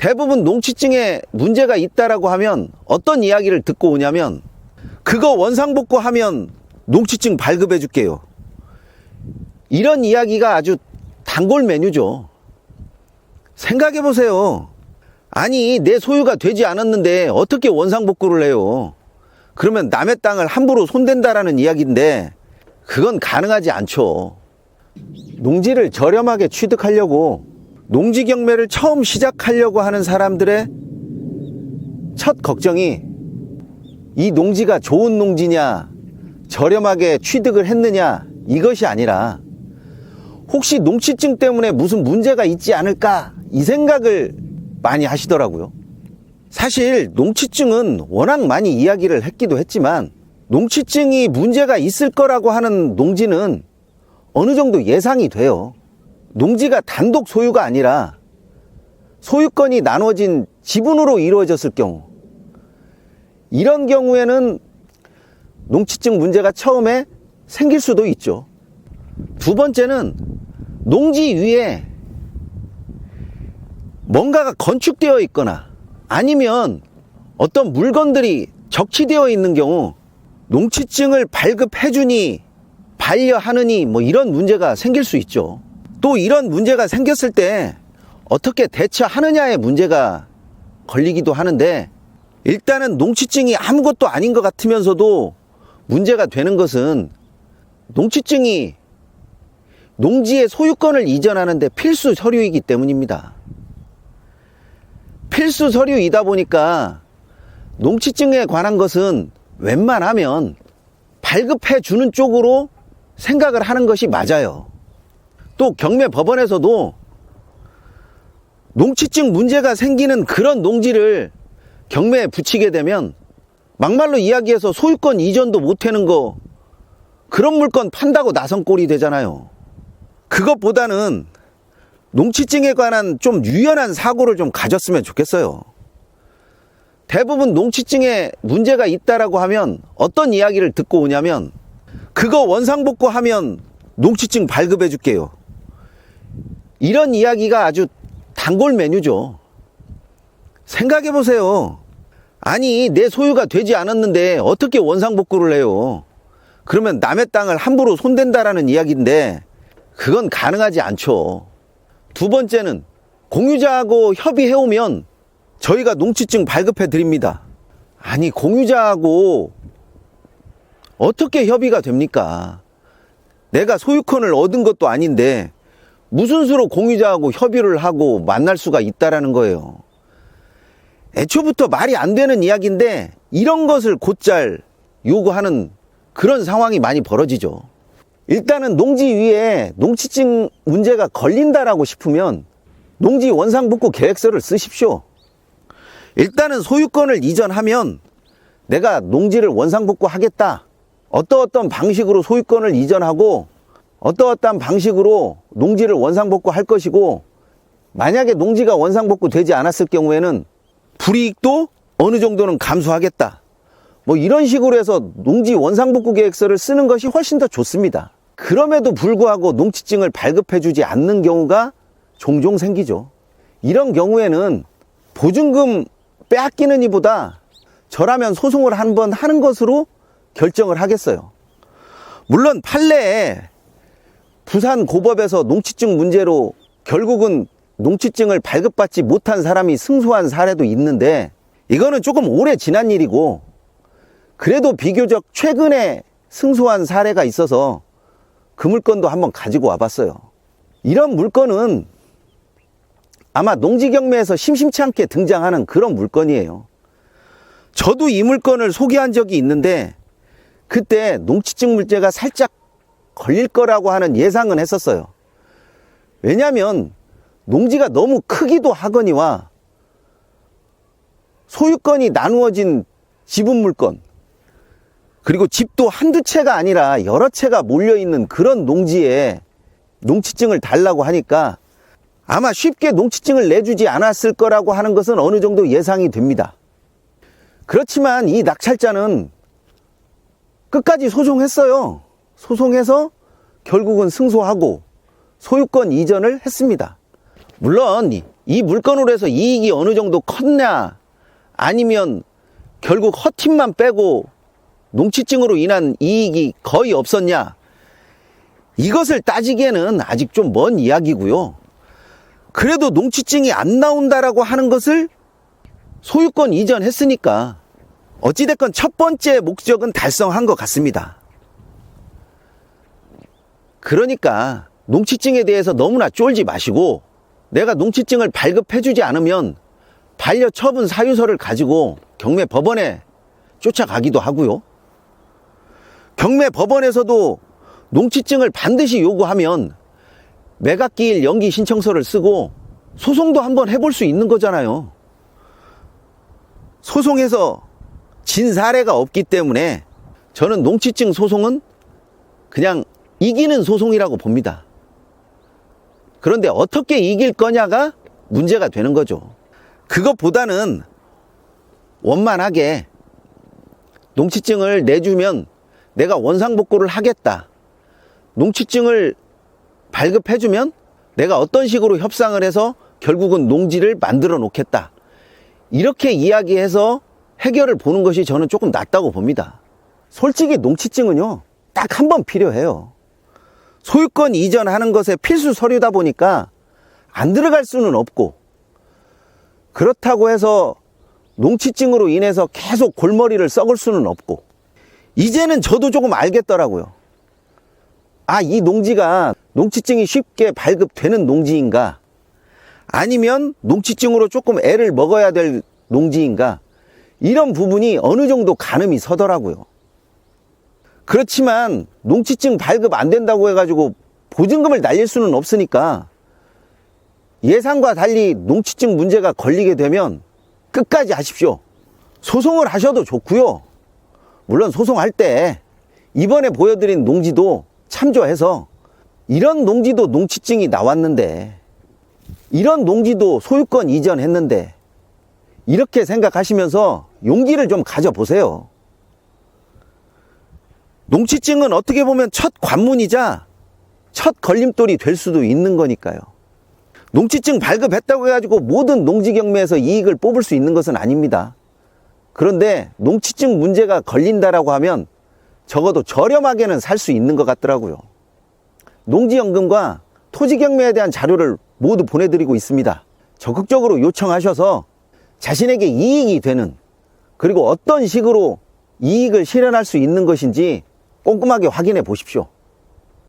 대부분 농취증에 문제가 있다라고 하면 어떤 이야기를 듣고 오냐면, 그거 원상복구하면 농취증 발급해 줄게요. 이런 이야기가 아주 단골 메뉴죠. 생각해 보세요. 아니, 내 소유가 되지 않았는데 어떻게 원상복구를 해요? 그러면 남의 땅을 함부로 손댄다라는 이야기인데 그건 가능하지 않죠. 농지를 저렴하게 취득하려고, 농지 경매를 처음 시작하려고 하는 사람들의 첫 걱정이 이 농지가 좋은 농지냐, 저렴하게 취득을 했느냐, 이것이 아니라 혹시 농취증 때문에 무슨 문제가 있지 않을까, 이 생각을 많이 하시더라고요. 사실 농취증은 워낙 많이 이야기를 했기도 했지만, 농취증이 문제가 있을 거라고 하는 농지는 어느 정도 예상이 돼요. 농지가 단독 소유가 아니라 소유권이 나눠진 지분으로 이루어졌을 경우, 이런 경우에는 농취증 문제가 처음에 생길 수도 있죠. 두 번째는 농지 위에 뭔가가 건축되어 있거나 아니면 어떤 물건들이 적치되어 있는 경우 농취증을 발급해주니 반려하느니 뭐 이런 문제가 생길 수 있죠. 또 이런 문제가 생겼을 때 어떻게 대처하느냐에 문제가 걸리기도 하는데, 일단은 농취증이 아무것도 아닌 것 같으면서도 문제가 되는 것은 농취증이 농지의 소유권을 이전하는데 필수 서류이기 때문입니다. 필수 서류이다 보니까 농취증에 관한 것은 웬만하면 발급해 주는 쪽으로 생각을 하는 것이 맞아요. 또 경매법원에서도 농취증 문제가 생기는 그런 농지를 경매에 붙이게 되면 막말로 이야기해서 소유권 이전도 못하는 거, 그런 물건 판다고 나선 꼴이 되잖아요. 그것보다는 농취증에 관한 좀 유연한 사고를 좀 가졌으면 좋겠어요. 대부분 농취증에 문제가 있다라고 하면 어떤 이야기를 듣고 오냐면, 그거 원상복구하면 농취증 발급해 줄게요. 이런 이야기가 아주 단골 메뉴죠. 생각해 보세요. 아니, 내 소유가 되지 않았는데 어떻게 원상복구를 해요? 그러면 남의 땅을 함부로 손댄다라는 이야기인데 그건 가능하지 않죠. 두 번째는 공유자하고 협의해오면 저희가 농취증 발급해 드립니다. 아니, 공유자하고 어떻게 협의가 됩니까? 내가 소유권을 얻은 것도 아닌데 무슨 수로 공유자하고 협의를 하고 만날 수가 있다라는 거예요. 애초부터 말이 안 되는 이야기인데 이런 것을 곧잘 요구하는 그런 상황이 많이 벌어지죠. 일단은 농지 위에 농취증 문제가 걸린다라고 싶으면 농지 원상복구 계획서를 쓰십시오. 일단은 소유권을 이전하면 내가 농지를 원상복구 하겠다, 어떤 방식으로 소유권을 이전하고 어떠한 방식으로 농지를 원상복구 할 것이고, 만약에 농지가 원상복구 되지 않았을 경우에는 불이익도 어느 정도는 감수하겠다, 뭐 이런 식으로 해서 농지 원상복구 계획서를 쓰는 것이 훨씬 더 좋습니다. 그럼에도 불구하고 농취증을 발급해 주지 않는 경우가 종종 생기죠. 이런 경우에는 보증금 빼앗기는 이보다 저라면 소송을 한번 하는 것으로 결정을 하겠어요. 물론 판례에 부산고법에서 농취증 문제로 결국은 농취증을 발급받지 못한 사람이 승소한 사례도 있는데, 이거는 조금 오래 지난 일이고, 그래도 비교적 최근에 승소한 사례가 있어서 그 물건도 한번 가지고 와봤어요. 이런 물건은 아마 농지경매에서 심심치 않게 등장하는 그런 물건이에요. 저도 이 물건을 소개한 적이 있는데 그때 농취증 문제가 살짝 걸릴 거라고 하는 예상은 했었어요. 왜냐하면 농지가 너무 크기도 하거니와 소유권이 나누어진 지분 물건, 그리고 집도 한두 채가 아니라 여러 채가 몰려있는 그런 농지에 농취증을 달라고 하니까 아마 쉽게 농취증을 내주지 않았을 거라고 하는 것은 어느 정도 예상이 됩니다. 그렇지만 이 낙찰자는 끝까지 소송했어요. 소송해서 결국은 승소하고 소유권 이전을 했습니다. 물론 이 물건으로 해서 이익이 어느 정도 컸냐, 아니면 결국 헛팀만 빼고 농취증으로 인한 이익이 거의 없었냐, 이것을 따지기에는 아직 좀 먼 이야기고요. 그래도 농취증이 안 나온다라고 하는 것을 소유권 이전했으니까 어찌됐건 첫 번째 목적은 달성한 것 같습니다. 그러니까 농취증에 대해서 너무나 쫄지 마시고, 내가 농취증을 발급해주지 않으면 반려처분 사유서를 가지고 경매 법원에 쫓아가기도 하고요. 경매 법원에서도 농취증을 반드시 요구하면 매각기일 연기 신청서를 쓰고 소송도 한번 해볼 수 있는 거잖아요. 소송에서 진 사례가 없기 때문에 저는 농취증 소송은 그냥 이기는 소송이라고 봅니다. 그런데 어떻게 이길 거냐가 문제가 되는 거죠. 그것보다는 원만하게 농취증을 내주면 내가 원상복구를 하겠다, 농취증을 발급해주면 내가 어떤 식으로 협상을 해서 결국은 농지를 만들어 놓겠다, 이렇게 이야기해서 해결을 보는 것이 저는 조금 낫다고 봅니다. 솔직히 농취증은요, 딱 한 번 필요해요. 소유권 이전하는 것에 필수 서류다 보니까 안 들어갈 수는 없고, 그렇다고 해서 농취증으로 인해서 계속 골머리를 썩을 수는 없고, 이제는 저도 조금 알겠더라고요. 아, 이 농지가 농취증이 쉽게 발급되는 농지인가, 아니면 농취증으로 조금 애를 먹어야 될 농지인가, 이런 부분이 어느 정도 가늠이 서더라고요. 그렇지만 농취증 발급 안 된다고 해가지고 보증금을 날릴 수는 없으니까 예상과 달리 농취증 문제가 걸리게 되면 끝까지 하십시오. 소송을 하셔도 좋고요. 물론 소송할 때 이번에 보여드린 농지도 참조해서 이런 농지도 농취증이 나왔는데, 이런 농지도 소유권 이전했는데, 이렇게 생각하시면서 용기를 좀 가져보세요. 농취증은 어떻게 보면 첫 관문이자 첫 걸림돌이 될 수도 있는 거니까요. 농취증 발급했다고 해가지고 모든 농지 경매에서 이익을 뽑을 수 있는 것은 아닙니다. 그런데 농취증 문제가 걸린다라고 하면 적어도 저렴하게는 살 수 있는 것 같더라고요. 농지연금과 토지경매에 대한 자료를 모두 보내드리고 있습니다. 적극적으로 요청하셔서 자신에게 이익이 되는, 그리고 어떤 식으로 이익을 실현할 수 있는 것인지 꼼꼼하게 확인해 보십시오.